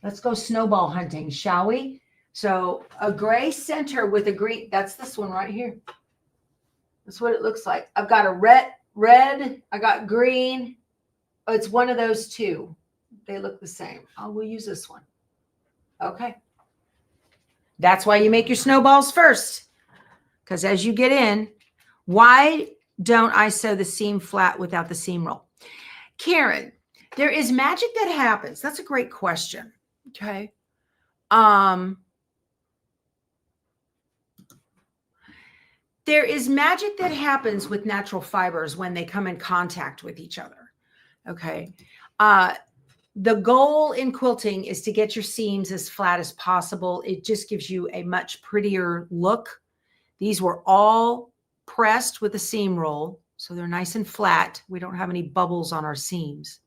Let's go snowball hunting, shall we? So a gray center with a green. That's this one right here. That's what it looks like. I've got a red. I got green. Oh, it's one of those two. They look the same. Oh, we'll use this one. Okay. That's why you make your snowballs first. Because as you get in, why don't I sew the seam flat without the seam roll? Karen, there is magic that happens. That's a great question. Okay. There is magic that happens with natural fibers when they come in contact with each other. Okay. The goal in quilting is to get your seams as flat as possible. It just gives you a much prettier look. These were all pressed with a seam roll, so they're nice and flat. We don't have any bubbles on our seams.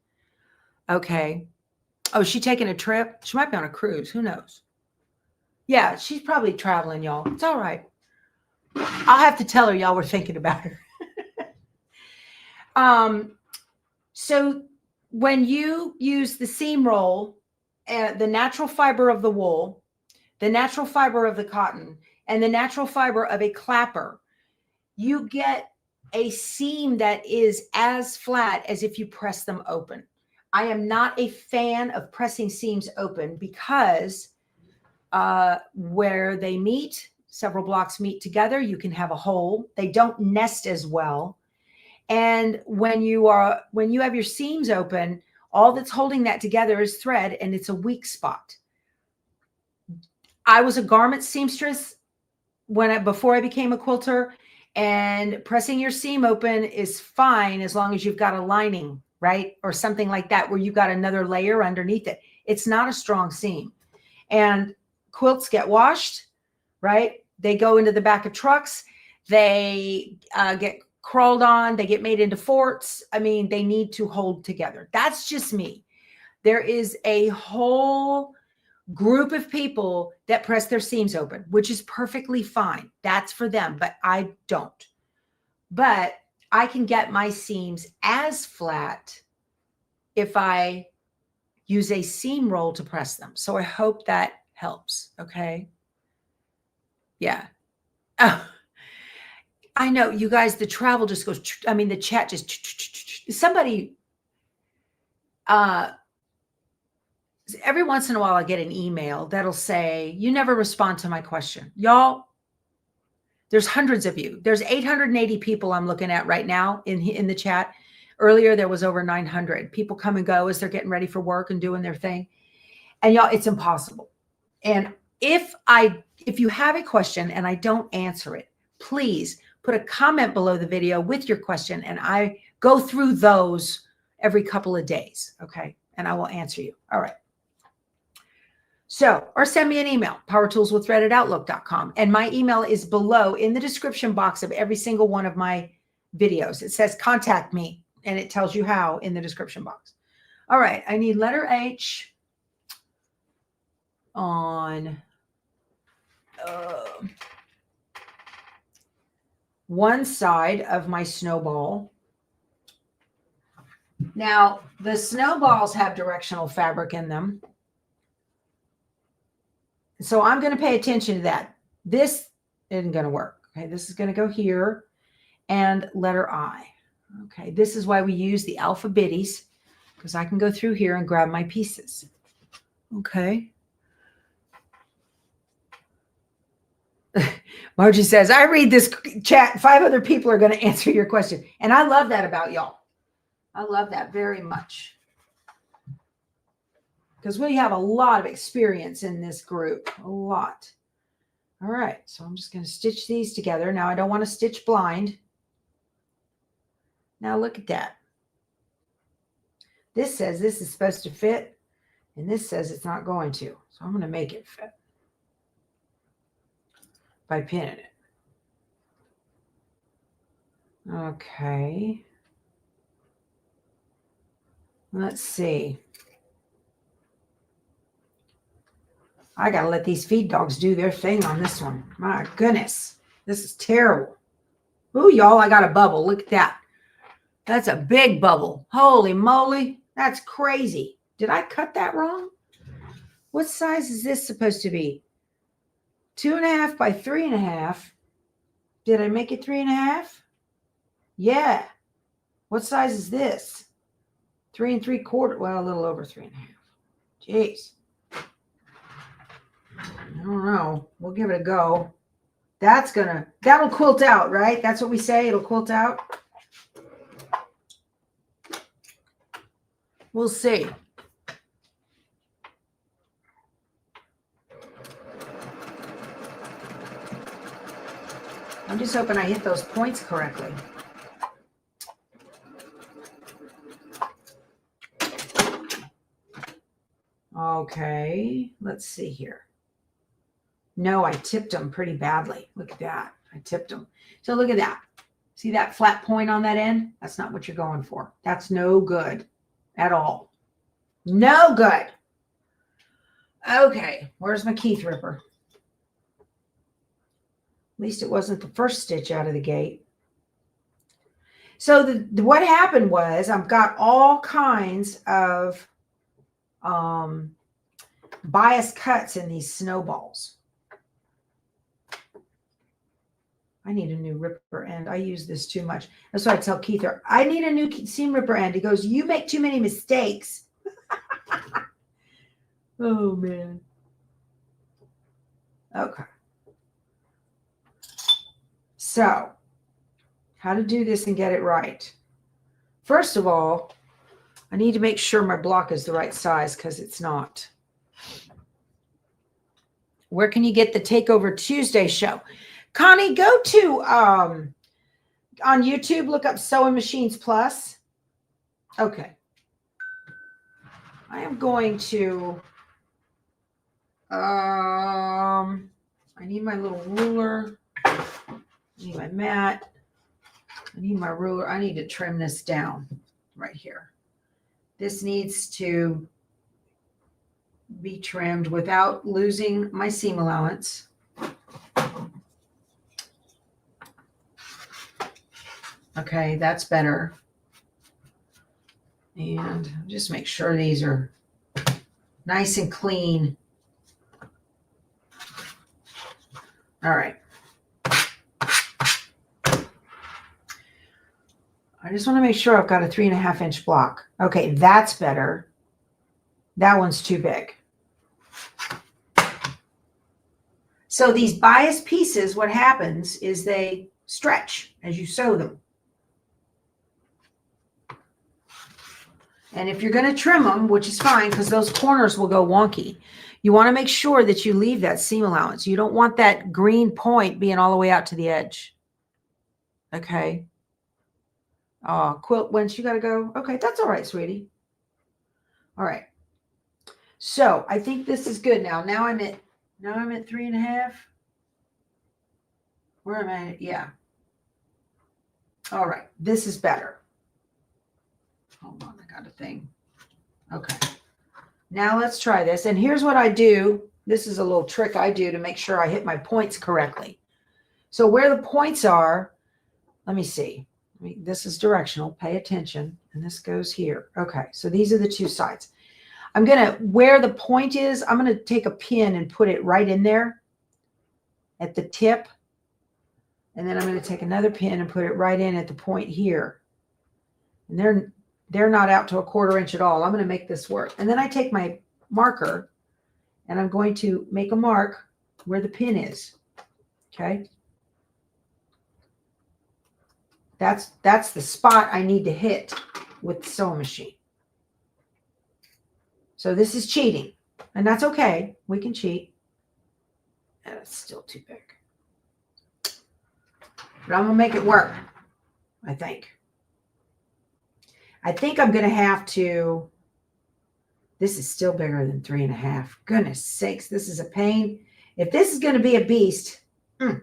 Okay. Oh, is she taking a trip? She might be on a cruise. Who knows? Yeah, she's probably traveling, y'all. It's all right. I'll have to tell her y'all were thinking about her. So when you use the seam roll, the natural fiber of the wool, the natural fiber of the cotton, and the natural fiber of a clapper, you get a seam that is as flat as if you press them open. I am not a fan of pressing seams open because where they meet, several blocks meet together, you can have a hole. They don't nest as well. And when you have your seams open, all that's holding that together is thread, and it's a weak spot. I was a garment seamstress before I became a quilter, and pressing your seam open is fine as long as you've got a lining, right? Or something like that where you've got another layer underneath it. It's not a strong seam. And quilts get washed, right? They go into the back of trucks. They get crawled on. They get made into forts. I mean, they need to hold together. That's just me. There is a whole group of people that press their seams open, which is perfectly fine. That's for them, but I don't. But I can get my seams as flat if I use a seam roll to press them. So I hope that helps. Okay. Yeah. Oh, I know, you guys, the travel just goes, I mean, the chat just, somebody, every once in a while I get an email that'll say, you never respond to my question. Y'all, there's hundreds of you. There's 880 people I'm looking at right now in the chat. Earlier, there was over 900. People come and go as they're getting ready for work and doing their thing. And y'all, it's impossible. And if you have a question and I don't answer it, please put a comment below the video with your question, and I go through those every couple of days, okay? And I will answer you. All right. So, or send me an email, powertoolswiththread@outlook.com. And my email is below in the description box of every single one of my videos. It says contact me, and it tells you how in the description box. All right, I need letter H on one side of my snowball. Now, the snowballs have directional fabric in them. So I'm going to pay attention to that. This isn't going to work. Okay, this is going to go here and letter I. Okay, this is why we use the alphabetties, because I can go through here and grab my pieces. Okay. Margie says, I read this chat. 5 other people are going to answer your question. And I love that about y'all. I love that very much. Because we have a lot of experience in this group. A lot. All right. So I'm just going to stitch these together. Now, I don't want to stitch blind. Now, look at that. This says this is supposed to fit. And this says it's not going to. So I'm going to make it fit by pinning it. Okay. Let's see. I got to let these feed dogs do their thing on this one. My goodness. This is terrible. Ooh, y'all, I got a bubble. Look at that. That's a big bubble. Holy moly. That's crazy. Did I cut that wrong? What size is this supposed to be? 2.5 by 3.5. Did I make it 3.5? Yeah. What size is this? 3 3/4. Well, a little over 3.5. Jeez. I don't know. We'll give it a go. That'll quilt out, right? That's what we say. It'll quilt out. We'll see. I'm just hoping I hit those points correctly. Okay, let's see here. No, I tipped them pretty badly. Look at that. I tipped them. So look at that. See that flat point on that end? That's not what you're going for. That's no good at all. No good. Okay, where's my Keith Ripper? At least it wasn't the first stitch out of the gate. So what happened was I've got all kinds of bias cuts in these snowballs. I need a new ripper end. I use this too much. That's why I tell Keith, I need a new seam ripper end. He goes, you make too many mistakes. Oh, man. Okay. So, how to do this and get it right. First of all, I need to make sure my block is the right size because it's not. Where can you get the Takeover Tuesday show? Connie, go to on YouTube, look up Sewing Machines Plus. Okay. I am going to I need my little ruler. I need my mat. I need my ruler. I need to trim this down right here. This needs to be trimmed without losing my seam allowance. Okay, that's better. And just make sure these are nice and clean. All right. I just want to make sure I've got a 3.5 inch block. Okay, that's better. That one's too big. So these bias pieces, what happens is they stretch as you sew them. And if you're going to trim them, which is fine because those corners will go wonky, you want to make sure that you leave that seam allowance. You don't want that green point being all the way out to the edge. Okay. Oh, Quilt, whence you got to go? Okay, that's all right, sweetie. All right. So I think this is good now. Now I'm at 3.5. Where am I? Yeah. All right. This is better. Hold on. I got a thing. Okay. Now let's try this. And here's what I do. This is a little trick I do to make sure I hit my points correctly. So where the points are, let me see. This is directional. Pay attention. And this goes here. Okay. So these are the two sides. I'm going to, where the point is, I'm going to take a pin and put it right in there at the tip. And then I'm going to take another pin and put it right in at the point here. And they're not out to a 1/4 inch at all. I'm going to make this work. And then I take my marker and I'm going to make a mark where the pin is. Okay. That's the spot I need to hit with the sewing machine. So this is cheating, and that's okay. We can cheat. And it's still too big. But I'm going to make it work, I think. I think I'm going to have to, this is still bigger than 3.5. Goodness sakes, this is a pain. If this is going to be a beast. Okay.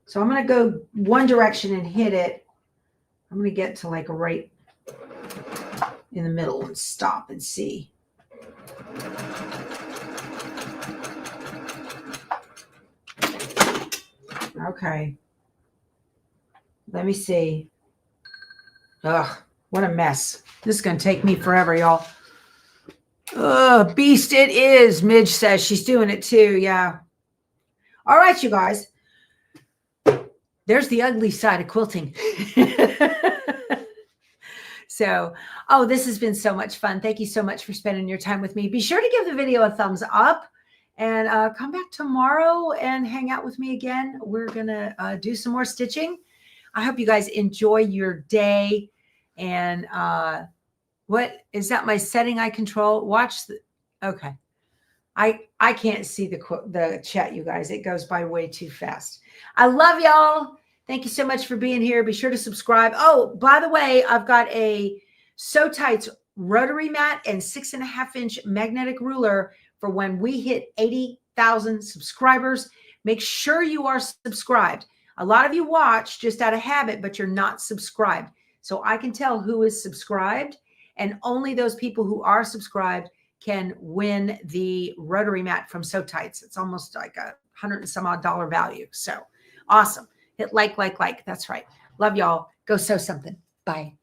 So I'm going to go one direction and hit it. I'm going to get to like a right in the middle and stop and see. Okay. Let me see. Ugh, what a mess. This is going to take me forever, y'all. Ugh, beast it is, Midge says. She's doing it too, yeah. All right, you guys. There's the ugly side of quilting. So, oh, this has been so much fun. Thank you so much for spending your time with me. Be sure to give the video a thumbs up and come back tomorrow and hang out with me again. We're going to do some more stitching. I hope you guys enjoy your day. And what is that? My setting I control? Watch the, okay. I can't see the chat, you guys. It goes by way too fast. I love y'all. Thank you so much for being here. Be sure to subscribe. Oh, by the way, I've got a Sew Tights rotary mat and 6.5 inch magnetic ruler for when we hit 80,000 subscribers. Make sure you are subscribed. A lot of you watch just out of habit, but you're not subscribed. so I can tell who is subscribed, and only those people who are subscribed can win the rotary mat from So Tights. It's almost like $100 and some odd value. So awesome. Hit like. That's right. Love y'all. Go sew something. Bye.